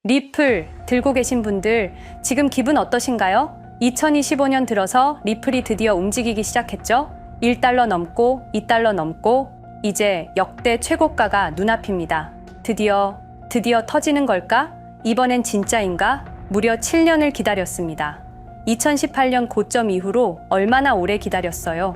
리플 들고 계신 분들 지금 기분 어떠신가요? 2025년 들어서 리플이 드디어 움직이기 시작했죠? 1달러 넘고 2달러 넘고 이제 역대 최고가가 눈앞입니다. 드디어 터지는 걸까? 이번엔 진짜인가? 무려 7년을 기다렸습니다. 2018년 고점 이후로 얼마나 오래 기다렸어요?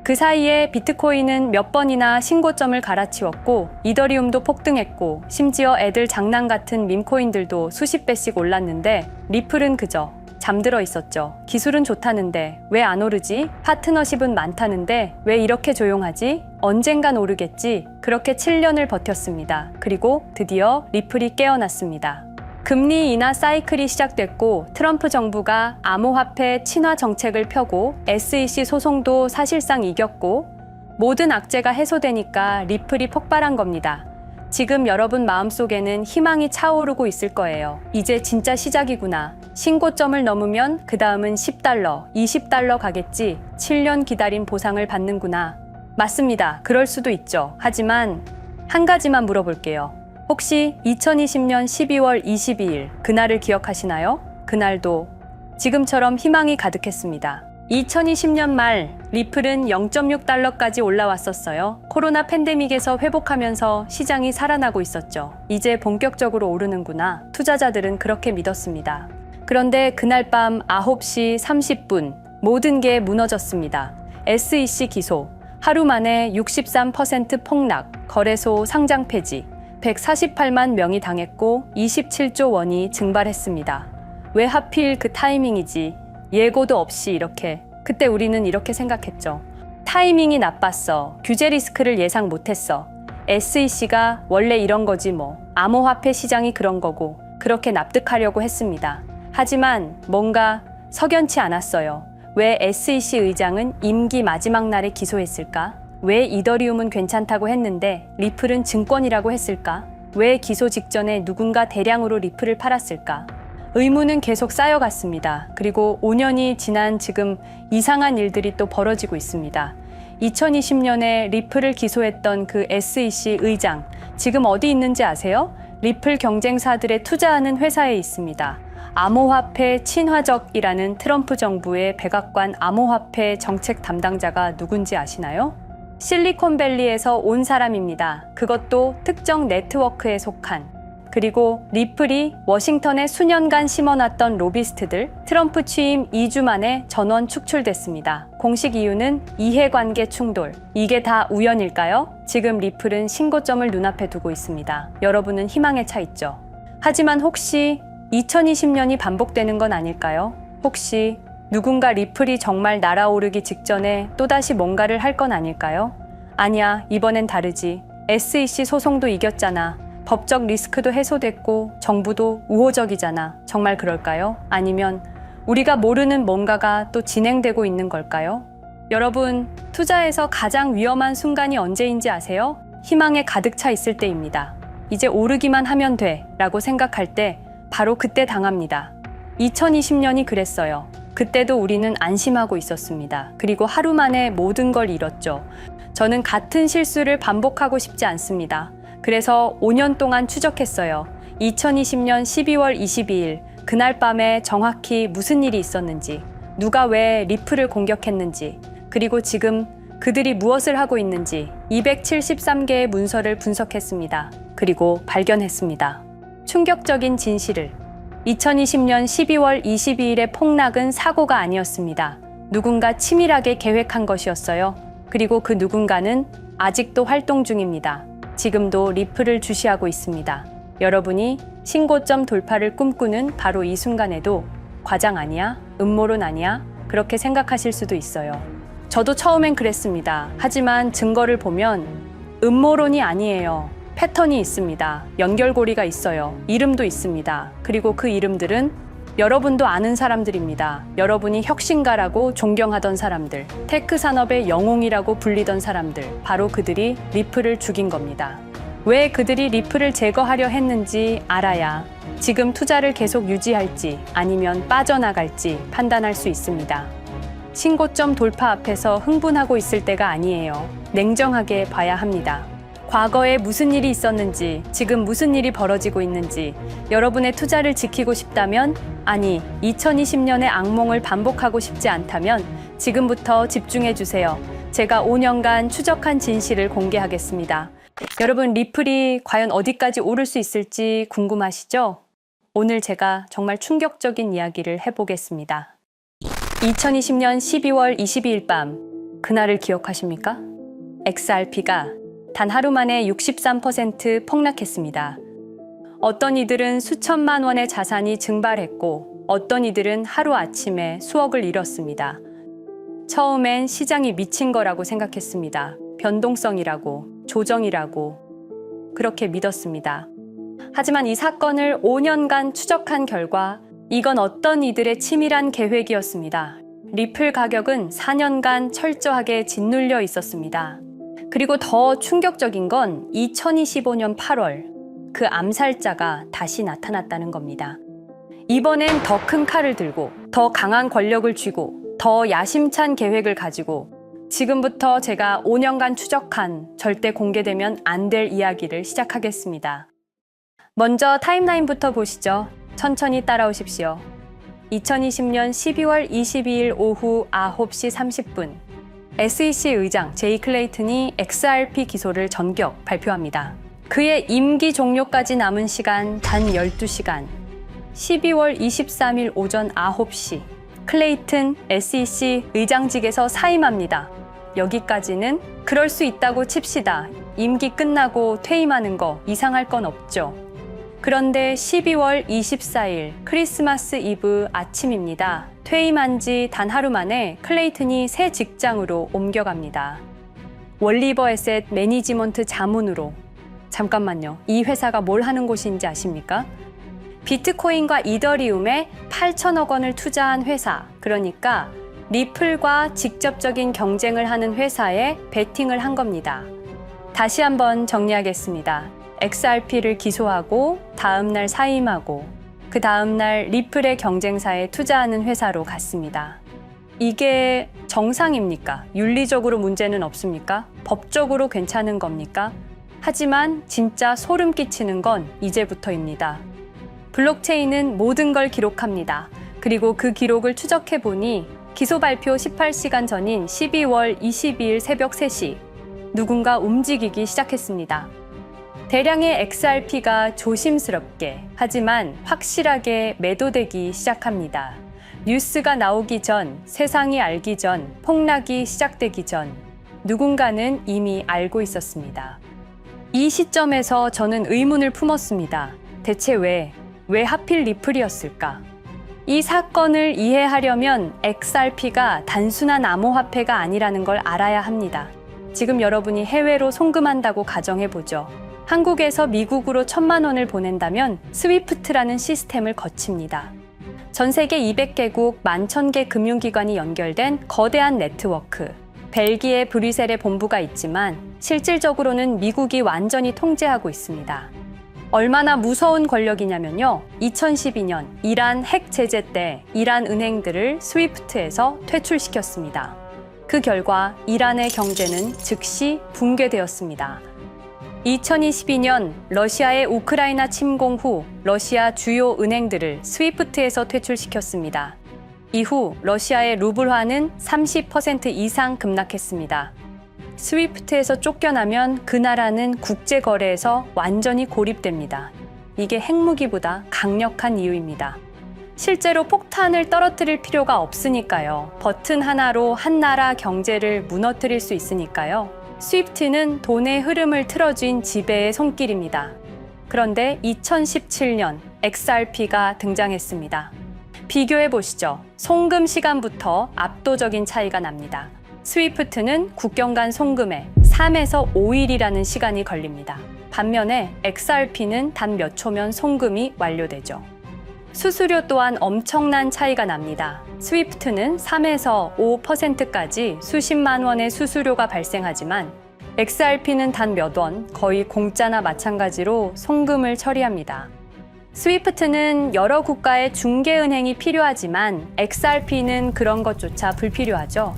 그 사이에 비트코인은 몇 번이나 신고점을 갈아치웠고 이더리움도 폭등했고 심지어 애들 장난 같은 밈코인들도 수십 배씩 올랐는데 리플은 그저 잠들어 있었죠. 기술은 좋다는데 왜 안 오르지? 파트너십은 많다는데 왜 이렇게 조용하지? 언젠간 오르겠지. 그렇게 7년을 버텼습니다. 그리고 드디어 리플이 깨어났습니다. 금리 인하 사이클이 시작됐고 트럼프 정부가 암호화폐 친화 정책을 펴고 SEC 소송도 사실상 이겼고 모든 악재가 해소되니까 리플이 폭발한 겁니다. 지금 여러분 마음속에는 희망이 차오르고 있을 거예요. 이제 진짜 시작이구나. 신고점을 넘으면 그 다음은 10달러, 20달러 가겠지. 7년 기다린 보상을 받는구나. 맞습니다. 그럴 수도 있죠. 하지만 한 가지만 물어볼게요. 혹시 2020년 12월 22일 그날을 기억하시나요? 그날도 지금처럼 희망이 가득했습니다. 2020년 말 리플은 0.6달러까지 올라왔었어요. 코로나 팬데믹에서 회복하면서 시장이 살아나고 있었죠. 이제 본격적으로 오르는구나. 투자자들은 그렇게 믿었습니다. 그런데 그날 밤 9시 30분 모든 게 무너졌습니다. SEC 기소, 하루 만에 63% 폭락, 거래소 상장 폐지, 148만 명이 당했고 27조 원이 증발했습니다. 왜 하필 그 타이밍이지? 예고도 없이 이렇게. 그때 우리는 이렇게 생각했죠. 타이밍이 나빴어. 규제 리스크를 예상 못했어. SEC가 원래 이런 거지 뭐. 암호화폐 시장이 그런 거고. 그렇게 납득하려고 했습니다. 하지만 뭔가 석연치 않았어요. 왜 SEC 의장은 임기 마지막 날에 기소했을까? 왜 이더리움은 괜찮다고 했는데 리플은 증권이라고 했을까? 왜 기소 직전에 누군가 대량으로 리플을 팔았을까? 의문은 계속 쌓여갔습니다. 그리고 5년이 지난 지금 이상한 일들이 또 벌어지고 있습니다. 2020년에 리플을 기소했던 그 SEC 의장, 지금 어디 있는지 아세요? 리플 경쟁사들에 투자하는 회사에 있습니다. 암호화폐 친화적이라는 트럼프 정부의 백악관 암호화폐 정책 담당자가 누군지 아시나요? 실리콘밸리에서 온 사람입니다. 그것도 특정 네트워크에 속한. 그리고 리플이 워싱턴에 수년간 심어놨던 로비스트들, 트럼프 취임 2주 만에 전원 축출됐습니다. 공식 이유는 이해관계 충돌. 이게 다 우연일까요? 지금 리플은 신고점을 눈앞에 두고 있습니다. 여러분은 희망에 차 있죠. 하지만 혹시 2020년이 반복되는 건 아닐까요? 혹시 누군가 리플이 정말 날아오르기 직전에 또다시 뭔가를 할 건 아닐까요? 아니야, 이번엔 다르지. SEC 소송도 이겼잖아. 법적 리스크도 해소됐고 정부도 우호적이잖아. 정말 그럴까요? 아니면 우리가 모르는 뭔가가 또 진행되고 있는 걸까요? 여러분, 투자에서 가장 위험한 순간이 언제인지 아세요? 희망에 가득 차 있을 때입니다. 이제 오르기만 하면 돼 라고 생각할 때 바로 그때 당합니다. 2020년이 그랬어요. 그때도 우리는 안심하고 있었습니다. 그리고 하루 만에 모든 걸 잃었죠. 저는 같은 실수를 반복하고 싶지 않습니다. 그래서 5년 동안 추적했어요. 2020년 12월 22일 그날 밤에 정확히 무슨 일이 있었는지, 누가 왜 리플을 공격했는지, 그리고 지금 그들이 무엇을 하고 있는지 273개의 문서를 분석했습니다. 그리고 발견했습니다. 충격적인 진실을. 2020년 12월 22일의 폭락은 사고가 아니었습니다. 누군가 치밀하게 계획한 것이었어요. 그리고 그 누군가는 아직도 활동 중입니다. 지금도 리플을 주시하고 있습니다. 여러분이 신고점 돌파를 꿈꾸는 바로 이 순간에도 과장 아니야? 음모론 아니야? 그렇게 생각하실 수도 있어요. 저도 처음엔 그랬습니다. 하지만 증거를 보면 음모론이 아니에요. 패턴이 있습니다. 연결고리가 있어요. 이름도 있습니다. 그리고 그 이름들은 여러분도 아는 사람들입니다. 여러분이 혁신가라고 존경하던 사람들, 테크 산업의 영웅이라고 불리던 사람들, 바로 그들이 리플을 죽인 겁니다. 왜 그들이 리플을 제거하려 했는지 알아야 지금 투자를 계속 유지할지 아니면 빠져나갈지 판단할 수 있습니다. 신고점 돌파 앞에서 흥분하고 있을 때가 아니에요. 냉정하게 봐야 합니다. 과거에 무슨 일이 있었는지, 지금 무슨 일이 벌어지고 있는지, 여러분의 투자를 지키고 싶다면, 아니, 2020년의 악몽을 반복하고 싶지 않다면 지금부터 집중해 주세요. 제가 5년간 추적한 진실을 공개하겠습니다. 여러분, 리플이 과연 어디까지 오를 수 있을지 궁금하시죠? 오늘 제가 정말 충격적인 이야기를 해보겠습니다. 2020년 12월 22일 밤, 그날을 기억하십니까? XRP가 단 하루 만에 63% 폭락했습니다. 어떤 이들은 수천만 원의 자산이 증발했고, 어떤 이들은 하루아침에 수억을 잃었습니다. 처음엔 시장이 미친 거라고 생각했습니다. 변동성이라고, 조정이라고 그렇게 믿었습니다. 하지만 이 사건을 5년간 추적한 결과 이건 어떤 이들의 치밀한 계획이었습니다. 리플 가격은 4년간 철저하게 짓눌려 있었습니다. 그리고 더 충격적인 건 2025년 8월 그 암살자가 다시 나타났다는 겁니다. 이번엔 더 큰 칼을 들고 더 강한 권력을 쥐고 더 야심찬 계획을 가지고 지금부터 제가 5년간 추적한 절대 공개되면 안 될 이야기를 시작하겠습니다. 먼저 타임라인부터 보시죠. 천천히 따라오십시오. 2020년 12월 22일 오후 9시 30분 SEC 의장 제이 클레이튼이 XRP 기소를 전격 발표합니다. 그의 임기 종료까지 남은 시간 단 12시간. 12월 23일 오전 9시 클레이튼 SEC 의장직에서 사임합니다. 여기까지는 그럴 수 있다고 칩시다. 임기 끝나고 퇴임하는 거 이상할 건 없죠. 그런데 12월 24일 크리스마스 이브 아침입니다. 퇴임한 지 단 하루 만에 클레이튼이 새 직장으로 옮겨갑니다. 월리버 에셋 매니지먼트 자문으로. 잠깐만요. 이 회사가 뭘 하는 곳인지 아십니까? 비트코인과 이더리움에 8천억 원을 투자한 회사, 그러니까 리플과 직접적인 경쟁을 하는 회사에 베팅을 한 겁니다. 다시 한번 정리하겠습니다. XRP를 기소하고 다음날 사임하고 그 다음날 리플의 경쟁사에 투자하는 회사로 갔습니다. 이게 정상입니까? 윤리적으로 문제는 없습니까? 법적으로 괜찮은 겁니까? 하지만 진짜 소름 끼치는 건 이제부터입니다. 블록체인은 모든 걸 기록합니다. 그리고 그 기록을 추적해보니 기소 발표 18시간 전인 12월 22일 새벽 3시 누군가 움직이기 시작했습니다. 대량의 XRP가 조심스럽게 하지만 확실하게 매도되기 시작합니다. 뉴스가 나오기 전, 세상이 알기 전, 폭락이 시작되기 전 누군가는 이미 알고 있었습니다. 이 시점에서 저는 의문을 품었습니다. 대체 왜 하필 리플이었을까? 이 사건을 이해하려면 XRP가 단순한 암호화폐가 아니라는 걸 알아야 합니다. 지금 여러분이 해외로 송금한다고 가정해보죠. 한국에서 미국으로 1,000만 원을 보낸다면 스위프트라는 시스템을 거칩니다. 전 세계 200개국 11,000개 금융기관이 연결된 거대한 네트워크. 벨기에 브뤼셀에 본부가 있지만 실질적으로는 미국이 완전히 통제하고 있습니다. 얼마나 무서운 권력이냐면요. 2012년 이란 핵 제재 때 이란 은행들을 스위프트에서 퇴출시켰습니다. 그 결과 이란의 경제는 즉시 붕괴되었습니다. 2022년 러시아의 우크라이나 침공 후 러시아 주요 은행들을 스위프트에서 퇴출시켰습니다. 이후 러시아의 루블화는 30% 이상 급락했습니다. 스위프트에서 쫓겨나면 그 나라는 국제거래에서 완전히 고립됩니다. 이게 핵무기보다 강력한 이유입니다. 실제로 폭탄을 떨어뜨릴 필요가 없으니까요. 버튼 하나로 한 나라 경제를 무너뜨릴 수 있으니까요. 스위프트는 돈의 흐름을 틀어쥔 지배의 손길입니다. 그런데 2017년 XRP가 등장했습니다. 비교해 보시죠. 송금 시간부터 압도적인 차이가 납니다. 스위프트는 국경 간 송금에 3에서 5일이라는 시간이 걸립니다. 반면에 XRP는 단 몇 초면 송금이 완료되죠. 수수료 또한 엄청난 차이가 납니다. 스위프트는 3에서 5%까지 수십만 원의 수수료가 발생하지만 XRP는 단 몇 원, 거의 공짜나 마찬가지로 송금을 처리합니다. 스위프트는 여러 국가의 중개은행이 필요하지만 XRP는 그런 것조차 불필요하죠.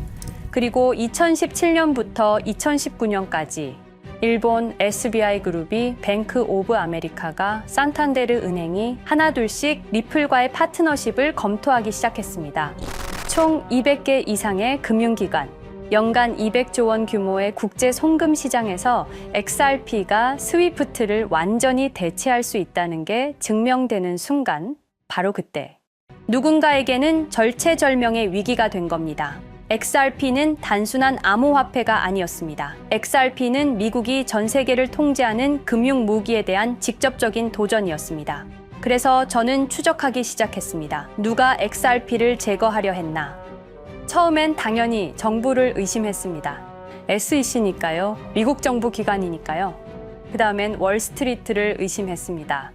그리고 2017년부터 2019년까지 일본 SBI 그룹이 뱅크 오브 아메리카가 산탄데르 은행이 하나둘씩 리플과의 파트너십을 검토하기 시작했습니다. 총 200개 이상의 금융기관, 연간 200조 원 규모의 국제 송금 시장에서 XRP가 스위프트를 완전히 대체할 수 있다는 게 증명되는 순간, 바로 그때 누군가에게는 절체절명의 위기가 된 겁니다. XRP는 단순한 암호화폐가 아니었습니다. XRP는 미국이 전 세계를 통제하는 금융 무기에 대한 직접적인 도전이었습니다. 그래서 저는 추적하기 시작했습니다. 누가 XRP를 제거하려 했나? 처음엔 당연히 정부를 의심했습니다. SEC니까요. 미국 정부 기관이니까요. 그 다음엔 월스트리트를 의심했습니다.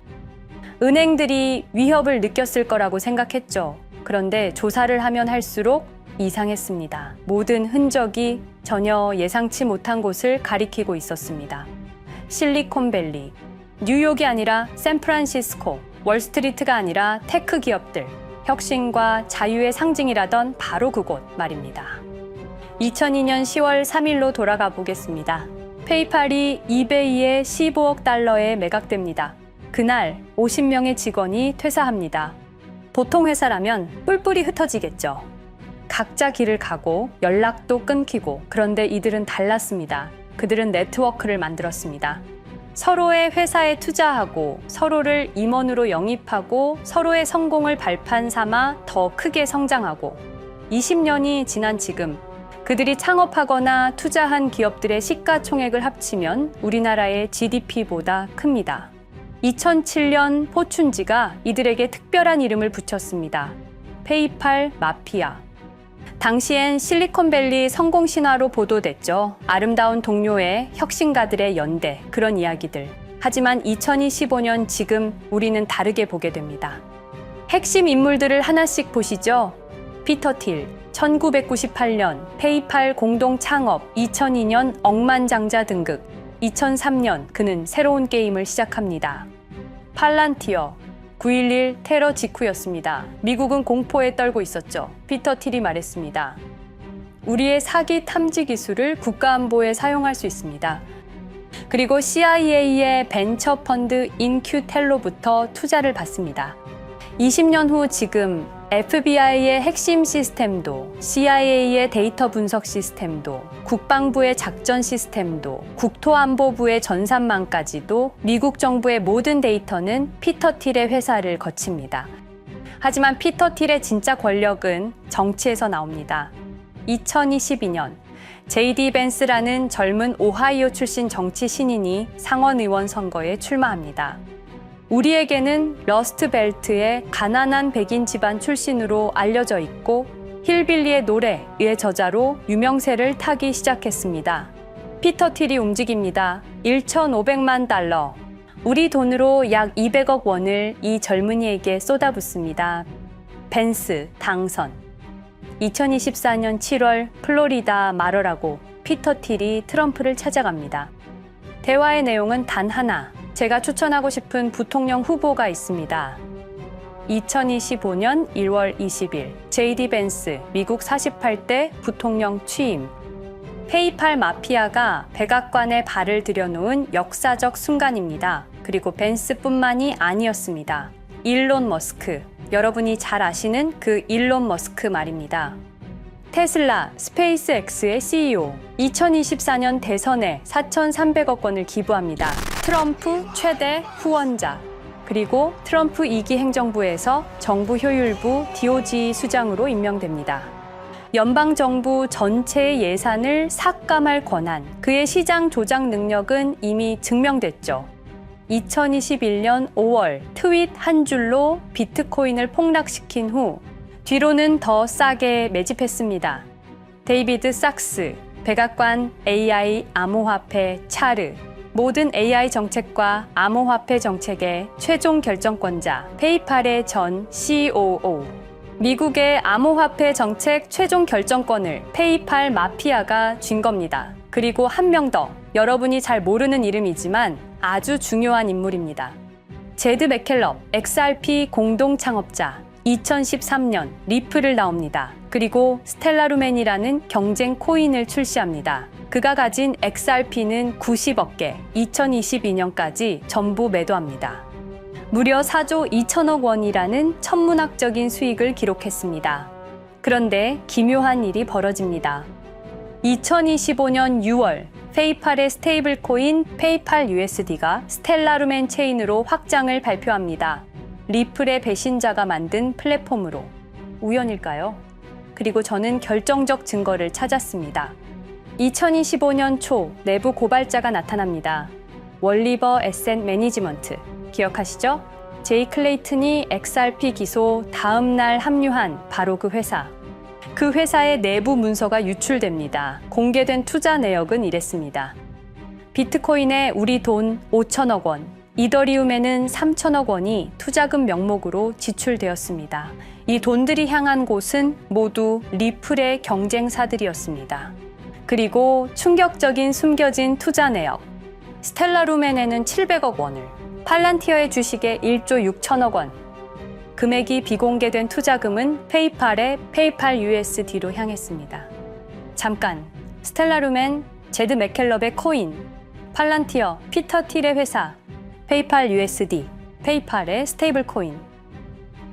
은행들이 위협을 느꼈을 거라고 생각했죠. 그런데 조사를 하면 할수록 이상했습니다. 모든 흔적이 전혀 예상치 못한 곳을 가리키고 있었습니다. 실리콘밸리, 뉴욕이 아니라 샌프란시스코, 월스트리트가 아니라 테크 기업들, 혁신과 자유의 상징이라던 바로 그곳 말입니다. 2002년 10월 3일로 돌아가 보겠습니다. 페이팔이 이베이에 15억 달러에 매각됩니다. 그날 50명의 직원이 퇴사합니다. 보통 회사라면 뿔뿔이 흩어지겠죠. 각자 길을 가고 연락도 끊기고, 그런데 이들은 달랐습니다. 그들은 네트워크를 만들었습니다. 서로의 회사에 투자하고 서로를 임원으로 영입하고 서로의 성공을 발판 삼아 더 크게 성장하고, 20년이 지난 지금 그들이 창업하거나 투자한 기업들의 시가총액을 합치면 우리나라의 GDP보다 큽니다. 2007년 포춘지가 이들에게 특별한 이름을 붙였습니다. 페이팔 마피아. 당시엔 실리콘밸리 성공 신화로 보도됐죠. 아름다운 동료의 혁신가들의 연대, 그런 이야기들. 하지만 2025년 지금 우리는 다르게 보게 됩니다. 핵심 인물들을 하나씩 보시죠. 피터 틸, 1998년 페이팔 공동 창업, 2002년 억만장자 등극, 2003년 그는 새로운 게임을 시작합니다. 팔란티어, 9.11 테러 직후였습니다. 미국은 공포에 떨고 있었죠. 피터 틸이 말했습니다. 우리의 사기 탐지 기술을 국가안보에 사용할 수 있습니다. 그리고 CIA의 벤처 펀드 인큐텔로부터 투자를 받습니다. 20년 후 지금 FBI의 핵심 시스템도, CIA의 데이터 분석 시스템도, 국방부의 작전 시스템도, 국토안보부의 전산망까지도 미국 정부의 모든 데이터는 피터 틸의 회사를 거칩니다. 하지만 피터 틸의 진짜 권력은 정치에서 나옵니다. 2022년 JD 벤스라는 젊은 오하이오 출신 정치 신인이 상원의원 선거에 출마합니다. 우리에게는 러스트벨트의 가난한 백인 집안 출신으로 알려져 있고 힐빌리의 노래의 저자로 유명세를 타기 시작했습니다. 피터 틸이 움직입니다. 1,500만 달러, 우리 돈으로 약 200억 원을 이 젊은이에게 쏟아붓습니다. 벤스 당선. 2024년 7월 플로리다 마러라고 피터 틸이 트럼프를 찾아갑니다. 대화의 내용은 단 하나. 제가 추천하고 싶은 부통령 후보가 있습니다. 2025년 1월 20일 JD 벤스 미국 48대 부통령 취임. 페이팔 마피아가 백악관에 발을 들여놓은 역사적 순간입니다. 그리고 벤스뿐만이 아니었습니다. 일론 머스크, 여러분이 잘 아시는 그 일론 머스크 말입니다. 테슬라, 스페이스X의 CEO, 2024년 대선에 4,300억 원을 기부합니다. 트럼프 최대 후원자, 그리고 트럼프 2기 행정부에서 정부 효율부 DOJ 수장으로 임명됩니다. 연방정부 전체의 예산을 삭감할 권한, 그의 시장 조작 능력은 이미 증명됐죠. 2021년 5월 트윗 한 줄로 비트코인을 폭락시킨 후 뒤로는 더 싸게 매집했습니다. 데이비드 sak스, 백악관 AI 암호화폐 차르, 모든 AI 정책과 암호화폐 정책의 최종 결정권자, 페이팔의 전 COO. 미국의 암호화폐 정책 최종 결정권을 페이팔 마피아가 쥔 겁니다. 그리고 한 명 더, 여러분이 잘 모르는 이름이지만 아주 중요한 인물입니다. 제드 맥켈럽, XRP 공동 창업자, 2013년 리플을 나옵니다. 그리고 스텔라루멘이라는 경쟁 코인을 출시합니다. 그가 가진 XRP는 90억 개, 2022년까지 전부 매도합니다. 무려 4조 2천억 원이라는 천문학적인 수익을 기록했습니다. 그런데 기묘한 일이 벌어집니다. 2025년 6월 페이팔의 스테이블 코인 페이팔 USD가 스텔라루멘 체인으로 확장을 발표합니다. 리플의 배신자가 만든 플랫폼으로. 우연일까요? 그리고 저는 결정적 증거를 찾았습니다. 2025년 초 내부 고발자가 나타납니다. 월리버 에셋 매니지먼트. 기억하시죠? 제이 클레이튼이 XRP 기소 다음 날 합류한 바로 그 회사. 그 회사의 내부 문서가 유출됩니다. 공개된 투자 내역은 이랬습니다. 비트코인에 우리 돈 5천억 원, 이더리움에는 3천억 원이 투자금 명목으로 지출되었습니다. 이 돈들이 향한 곳은 모두 리플의 경쟁사들이었습니다. 그리고 충격적인 숨겨진 투자 내역. 스텔라루멘에는 700억 원을, 팔란티어의 주식에 1조 6천억 원, 금액이 비공개된 투자금은 페이팔의 페이팔 USD로 향했습니다. 잠깐, 스텔라루멘, 제드 맥켈럽의 코인, 팔란티어, 피터 틸의 회사, 페이팔 USD, 페이팔의 스테이블 코인.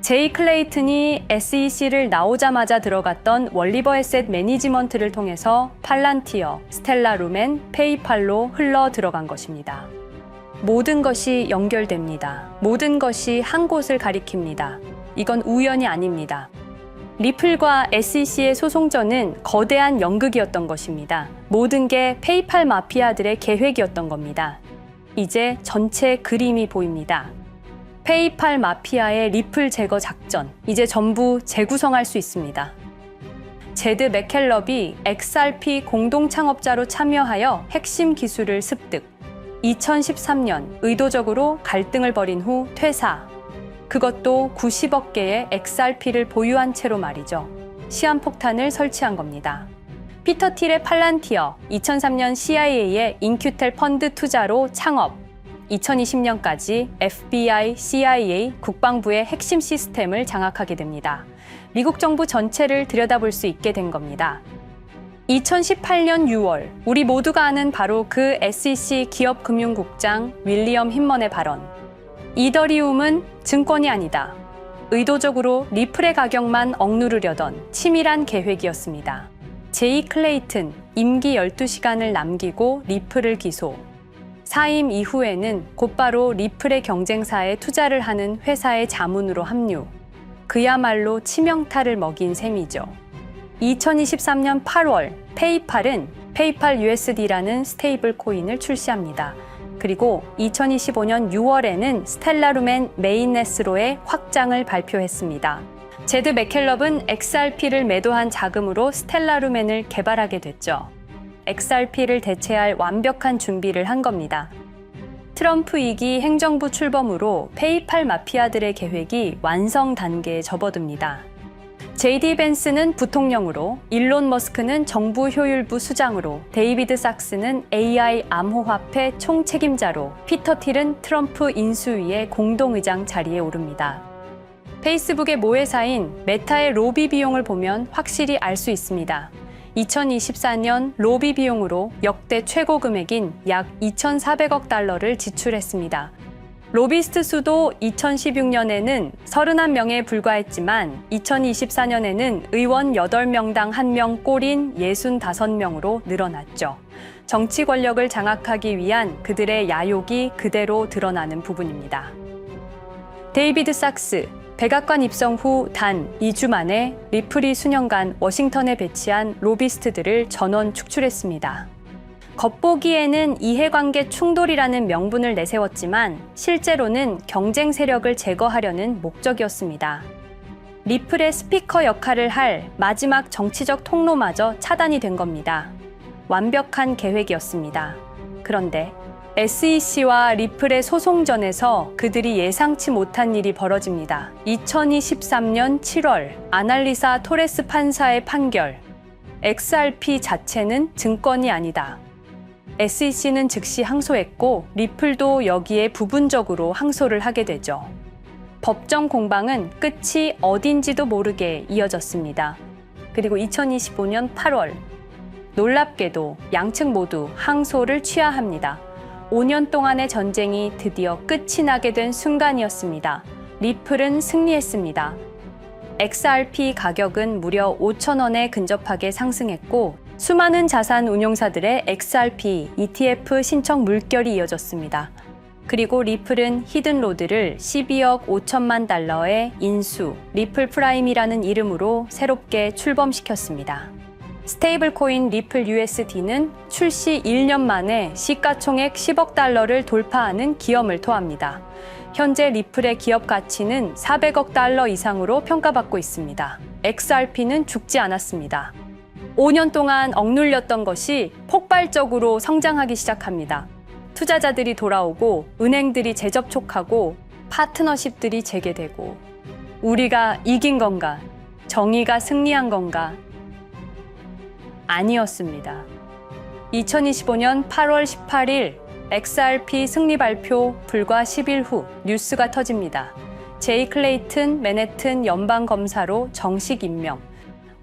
제이 클레이튼이 SEC를 나오자마자 들어갔던 월리버 에셋 매니지먼트를 통해서 팔란티어, 스텔라루멘, 페이팔로 흘러 들어간 것입니다. 모든 것이 연결됩니다. 모든 것이 한 곳을 가리킵니다. 이건 우연이 아닙니다. 리플과 SEC의 소송전은 거대한 연극이었던 것입니다. 모든 게 페이팔 마피아들의 계획이었던 겁니다. 이제 전체 그림이 보입니다. 페이팔 마피아의 리플 제거 작전, 이제 전부 재구성할 수 있습니다. 제드 맥켈럽이 XRP 공동 창업자로 참여하여 핵심 기술을 습득. 2013년 의도적으로 갈등을 벌인 후 퇴사. 그것도 90억 개의 XRP를 보유한 채로 말이죠. 시한폭탄을 설치한 겁니다. 피터 틸의 팔란티어, 2003년 CIA의 인큐텔 펀드 투자로 창업. 2020년까지 FBI, CIA, 국방부의 핵심 시스템을 장악하게 됩니다. 미국 정부 전체를 들여다볼 수 있게 된 겁니다. 2018년 6월, 우리 모두가 아는 바로 그 SEC 기업금융국장 윌리엄 힌먼의 발언. 이더리움은 증권이 아니다. 의도적으로 리플의 가격만 억누르려던 치밀한 계획이었습니다. 제이 클레이튼, 임기 12시간을 남기고 리플을 기소. 사임 이후에는 곧바로 리플의 경쟁사에 투자를 하는 회사의 자문으로 합류. 그야말로 치명타를 먹인 셈이죠. 2023년 8월 페이팔은 페이팔 USD라는 스테이블 코인을 출시합니다. 그리고 2025년 6월에는 스텔라루멘 메인넷으로의 확장을 발표했습니다. 제드 맥켈럽은 XRP를 매도한 자금으로 스텔라루멘을 개발하게 됐죠. XRP를 대체할 완벽한 준비를 한 겁니다. 트럼프 2기 행정부 출범으로 페이팔 마피아들의 계획이 완성 단계에 접어듭니다. JD 벤스는 부통령으로, 일론 머스크는 정부 효율부 수장으로, 데이비드 sak스는 AI 암호화폐 총책임자로, 피터 틸은 트럼프 인수위의 공동의장 자리에 오릅니다. 페이스북의 모회사인 메타의 로비 비용을 보면 확실히 알 수 있습니다. 2024년 로비 비용으로 역대 최고 금액인 약 2,400억 달러를 지출했습니다. 로비스트 수도 2016년에는 31명에 불과했지만 2024년에는 의원 8명당 1명 꼴인 65명으로 늘어났죠. 정치 권력을 장악하기 위한 그들의 야욕이 그대로 드러나는 부분입니다. 데이비드 sak스, 백악관 입성 후 단 2주 만에 리플이 수년간 워싱턴에 배치한 로비스트들을 전원 축출했습니다. 겉보기에는 이해관계 충돌이라는 명분을 내세웠지만 실제로는 경쟁 세력을 제거하려는 목적이었습니다. 리플의 스피커 역할을 할 마지막 정치적 통로마저 차단이 된 겁니다. 완벽한 계획이었습니다. 그런데 SEC와 리플의 소송전에서 그들이 예상치 못한 일이 벌어집니다. 2023년 7월 아날리사 토레스 판사의 판결. XRP 자체는 증권이 아니다. SEC는 즉시 항소했고 리플도 여기에 부분적으로 항소를 하게 되죠. 법정 공방은 끝이 어딘지도 모르게 이어졌습니다. 그리고 2025년 8월 놀랍게도 양측 모두 항소를 취하합니다. 5년 동안의 전쟁이 드디어 끝이 나게 된 순간이었습니다. 리플은 승리했습니다. XRP 가격은 무려 5,000원에 근접하게 상승했고 수많은 자산 운용사들의 XRP ETF 신청 물결이 이어졌습니다. 그리고 리플은 히든로드를 12억 5천만 달러의 인수, 리플 프라임이라는 이름으로 새롭게 출범시켰습니다. 스테이블 코인 리플 USD는 출시 1년 만에 시가총액 10억 달러를 돌파하는 기염을 토합니다. 현재 리플의 기업 가치는 400억 달러 이상으로 평가받고 있습니다. XRP는 죽지 않았습니다. 5년 동안 억눌렸던 것이 폭발적으로 성장하기 시작합니다. 투자자들이 돌아오고 은행들이 재접촉하고 파트너십들이 재개되고 우리가 이긴 건가? 정의가 승리한 건가? 아니었습니다. 2025년 8월 18일 XRP 승리 발표 불과 10일 후 뉴스가 터집니다. 제이 클레이튼 맨해튼 연방검사로 정식 임명.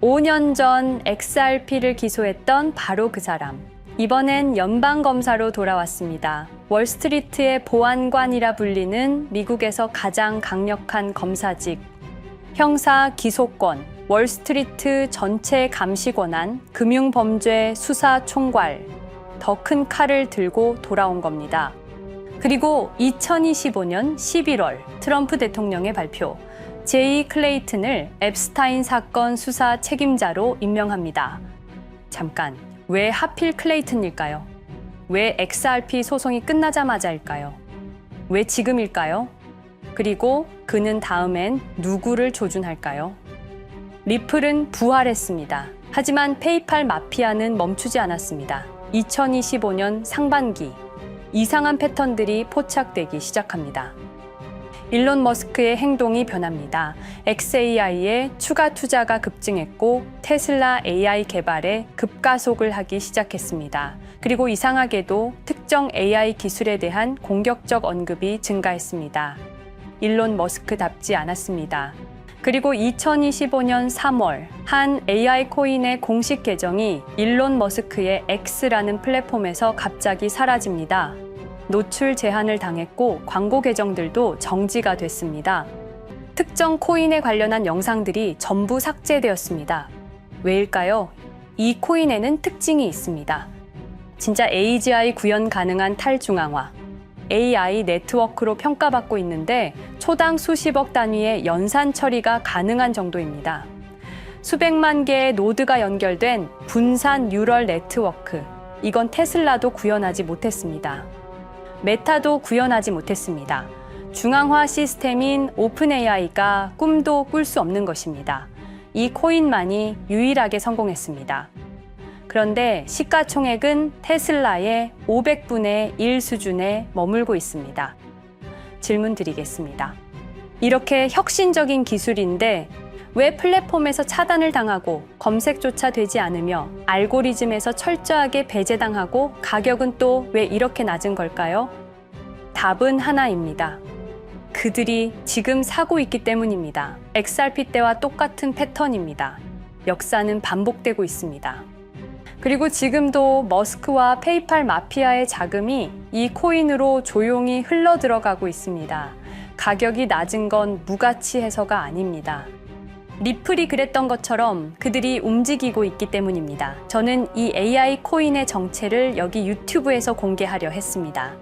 5년 전 XRP를 기소했던 바로 그 사람. 이번엔 연방검사로 돌아왔습니다. 월스트리트의 보안관이라 불리는 미국에서 가장 강력한 검사직. 형사 기소권, 월스트리트 전체 감시 권한, 금융범죄 수사 총괄. 더 큰 칼을 들고 돌아온 겁니다. 그리고 2025년 11월 트럼프 대통령의 발표. 제이 클레이튼을 앱스타인 사건 수사 책임자로 임명합니다. 잠깐, 왜 하필 클레이튼일까요? 왜 XRP 소송이 끝나자마자일까요? 왜 지금일까요? 그리고 그는 다음엔 누구를 조준할까요? 리플은 부활했습니다. 하지만 페이팔 마피아는 멈추지 않았습니다. 2025년 상반기, 이상한 패턴들이 포착되기 시작합니다. 일론 머스크의 행동이 변합니다. xAI에 추가 투자가 급증했고 테슬라 AI 개발에 급가속을 하기 시작했습니다. 그리고 이상하게도 특정 AI 기술에 대한 공격적 언급이 증가했습니다. 일론 머스크답지 않았습니다. 그리고 2025년 3월 한 AI 코인의 공식 계정이 일론 머스크의 X라는 플랫폼에서 갑자기 사라집니다. 노출 제한을 당했고 광고 계정들도 정지가 됐습니다. 특정 코인에 관련한 영상들이 전부 삭제되었습니다. 왜일까요? 이 코인에는 특징이 있습니다. 진짜 AGI 구현 가능한 탈중앙화, AI 네트워크로 평가받고 있는데 초당 수십억 단위의 연산 처리가 가능한 정도입니다. 수백만 개의 노드가 연결된 분산 뉴럴 네트워크, 이건 테슬라도 구현하지 못했습니다. 메타도 구현하지 못했습니다. 중앙화 시스템인 오픈 AI가 꿈도 꿀 수 없는 것입니다. 이 코인만이 유일하게 성공했습니다. 그런데 시가총액은 테슬라의 500분의 1 수준에 머물고 있습니다. 질문 드리겠습니다. 이렇게 혁신적인 기술인데 왜 플랫폼에서 차단을 당하고 검색조차 되지 않으며 알고리즘에서 철저하게 배제당하고 가격은 또 왜 이렇게 낮은 걸까요? 답은 하나입니다. 그들이 지금 사고 있기 때문입니다. XRP 때와 똑같은 패턴입니다. 역사는 반복되고 있습니다. 그리고 지금도 머스크와 페이팔 마피아의 자금이 이 코인으로 조용히 흘러 들어가고 있습니다. 가격이 낮은 건 무가치해서가 아닙니다. 리플이 그랬던 것처럼 그들이 움직이고 있기 때문입니다. 저는 이 AI 코인의 정체를 여기 유튜브에서 공개하려 했습니다.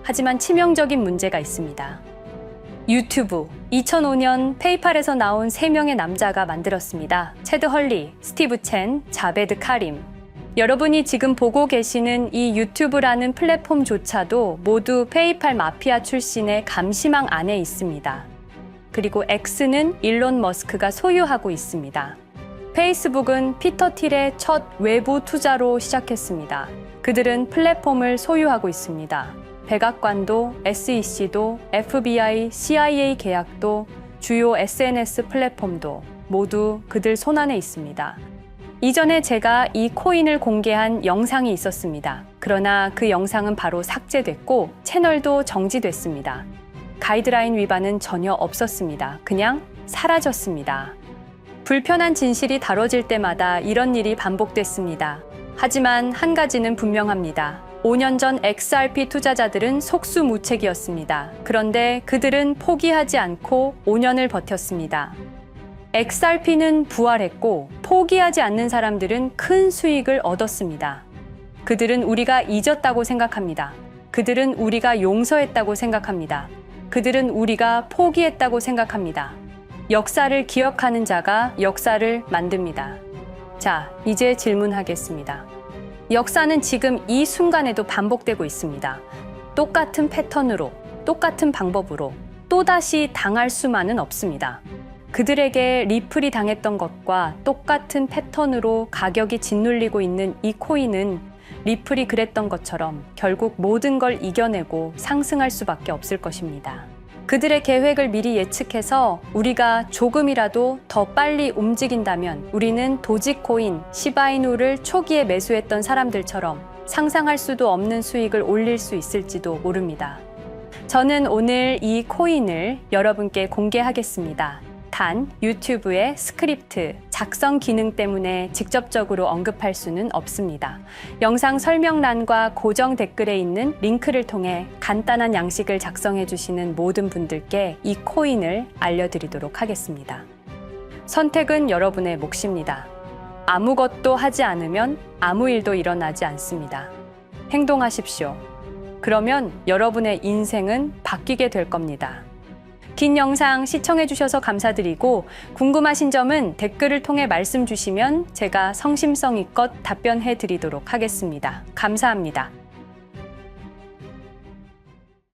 하지만 치명적인 문제가 있습니다. 유튜브, 2005년 페이팔에서 나온 3명의 남자가 만들었습니다. 체드 헐리, 스티브 첸, 자베드 카림. 여러분이 지금 보고 계시는 이 유튜브라는 플랫폼조차도 모두 페이팔 마피아 출신의 감시망 안에 있습니다. 그리고 X는 일론 머스크가 소유하고 있습니다. 페이스북은 피터 틸의 첫 외부 투자로 시작했습니다. 그들은 플랫폼을 소유하고 있습니다. 백악관도, SEC도, FBI, CIA 계약도, 주요 SNS 플랫폼도 모두 그들 손안에 있습니다. 이전에 제가 이 코인을 공개한 영상이 있었습니다. 그러나 그 영상은 바로 삭제됐고 채널도 정지됐습니다. 가이드라인 위반은 전혀 없었습니다. 그냥 사라졌습니다. 불편한 진실이 다뤄질 때마다 이런 일이 반복됐습니다. 하지만 한 가지는 분명합니다. 5년 전 XRP 투자자들은 속수무책이었습니다. 그런데 그들은 포기하지 않고 5년을 버텼습니다. XRP는 부활했고 포기하지 않는 사람들은 큰 수익을 얻었습니다. 그들은 우리가 잊었다고 생각합니다. 그들은 우리가 용서했다고 생각합니다. 그들은 우리가 포기했다고 생각합니다. 역사를 기억하는 자가 역사를 만듭니다. 자, 이제 질문하겠습니다. 역사는 지금 이 순간에도 반복되고 있습니다. 똑같은 패턴으로, 똑같은 방법으로 또다시 당할 수만은 없습니다. 그들에게 리플이 당했던 것과 똑같은 패턴으로 가격이 짓눌리고 있는 이 코인은 리플이 그랬던 것처럼 결국 모든 걸 이겨내고 상승할 수밖에 없을 것입니다. 그들의 계획을 미리 예측해서 우리가 조금이라도 더 빨리 움직인다면 우리는 도지코인, 시바이누를 초기에 매수했던 사람들처럼 상상할 수도 없는 수익을 올릴 수 있을지도 모릅니다. 저는 오늘 이 코인을 여러분께 공개하겠습니다. 단, 유튜브의 스크립트, 작성 기능 때문에 직접적으로 언급할 수는 없습니다. 영상 설명란과 고정 댓글에 있는 링크를 통해 간단한 양식을 작성해 주시는 모든 분들께 이 코인을 알려드리도록 하겠습니다. 선택은 여러분의 몫입니다. 아무것도 하지 않으면 아무 일도 일어나지 않습니다. 행동하십시오. 그러면 여러분의 인생은 바뀌게 될 겁니다. 긴 영상 시청해주셔서 감사드리고 궁금하신 점은 댓글을 통해 말씀 주시면 제가 성심성의껏 답변해 드리도록 하겠습니다. 감사합니다.